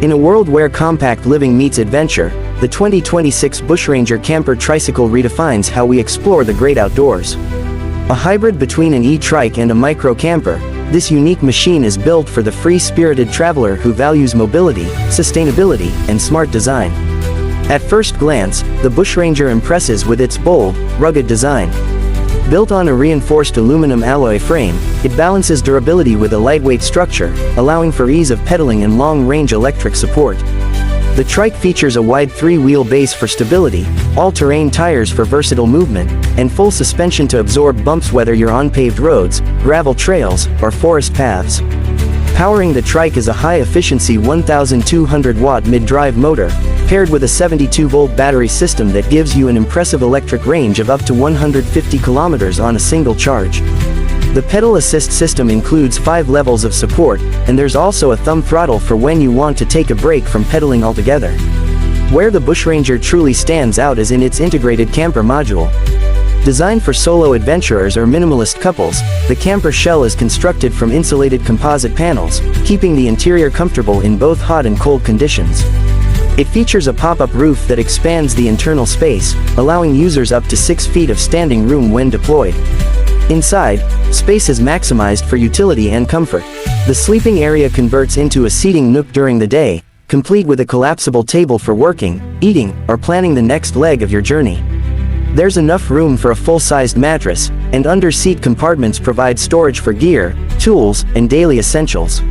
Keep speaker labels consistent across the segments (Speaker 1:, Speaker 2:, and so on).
Speaker 1: In a world where compact living meets adventure, the 2026 Bushranger Camper Tricycle redefines how we explore the great outdoors. A hybrid between an e-trike and a micro-camper, this unique machine is built for the free-spirited traveler who values mobility, sustainability, and smart design. At first glance, the Bushranger impresses with its bold, rugged design. Built on a reinforced aluminum alloy frame, it balances durability with a lightweight structure, allowing for ease of pedaling and long-range electric support. The Trike features a wide 3-wheel base for stability, all-terrain tires for versatile movement, and full suspension to absorb bumps whether you're on paved roads, gravel trails, or forest paths. Powering the Trike is a high-efficiency 1,200-watt mid-drive motor, paired with a 72-volt battery system that gives you an impressive electric range of up to 150 kilometers on a single charge. The pedal assist system includes 5 levels of support, and there's also a thumb throttle for when you want to take a break from pedaling altogether. Where the Bushranger truly stands out is in its integrated camper module. Designed for solo adventurers or minimalist couples, the camper shell is constructed from insulated composite panels, keeping the interior comfortable in both hot and cold conditions. It features a pop-up roof that expands the internal space, allowing users up to 6 feet of standing room when deployed. Inside, space is maximized for utility and comfort. The sleeping area converts into a seating nook during the day, complete with a collapsible table for working, eating, or planning the next leg of your journey. There's enough room for a full-sized mattress, and under-seat compartments provide storage for gear, tools, and daily essentials.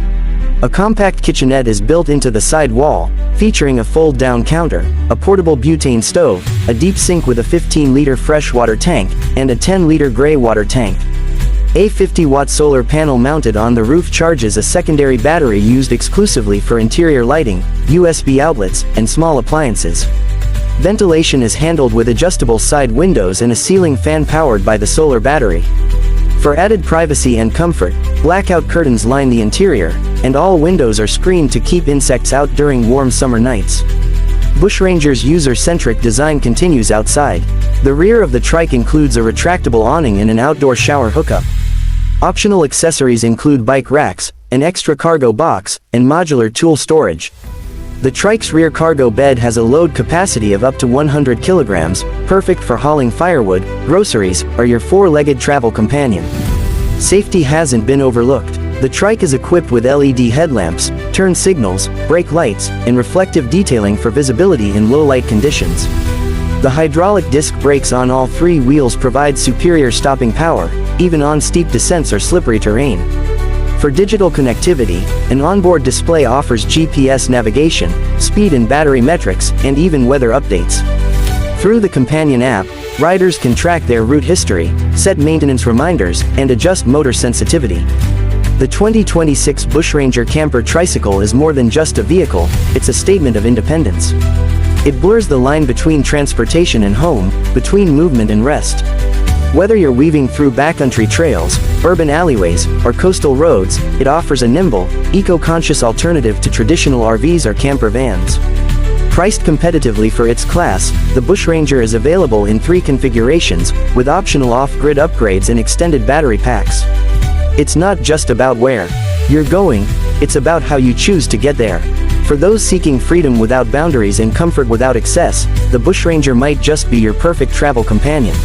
Speaker 1: A compact kitchenette is built into the side wall, featuring a fold-down counter, a portable butane stove, a deep sink with a 15-liter freshwater tank, and a 10-liter gray water tank. A 50-watt solar panel mounted on the roof charges a secondary battery used exclusively for interior lighting, USB outlets, and small appliances. Ventilation is handled with adjustable side windows and a ceiling fan powered by the solar battery. For added privacy and comfort, blackout curtains line the interior, and all windows are screened to keep insects out during warm summer nights. Bushranger's user-centric design continues outside. The rear of the Trike includes a retractable awning and an outdoor shower hookup. Optional accessories include bike racks, an extra cargo box, and modular tool storage. The Trike's rear cargo bed has a load capacity of up to 100 kilograms, perfect for hauling firewood, groceries, or your 4-legged travel companion. Safety hasn't been overlooked. The Trike is equipped with LED headlamps, turn signals, brake lights, and reflective detailing for visibility in low-light conditions. The hydraulic disc brakes on all 3 wheels provide superior stopping power, even on steep descents or slippery terrain. For digital connectivity, an onboard display offers GPS navigation, speed and battery metrics, and even weather updates. Through the companion app, riders can track their route history, set maintenance reminders, and adjust motor sensitivity. The 2026 Bushranger Camper Tricycle is more than just a vehicle, it's a statement of independence. It blurs the line between transportation and home, between movement and rest. Whether you're weaving through backcountry trails, urban alleyways, or coastal roads, it offers a nimble, eco-conscious alternative to traditional RVs or camper vans. Priced competitively for its class, the Bushranger is available in 3 configurations, with optional off-grid upgrades and extended battery packs. It's not just about where you're going, it's about how you choose to get there. For those seeking freedom without boundaries and comfort without excess, the Bushranger might just be your perfect travel companion.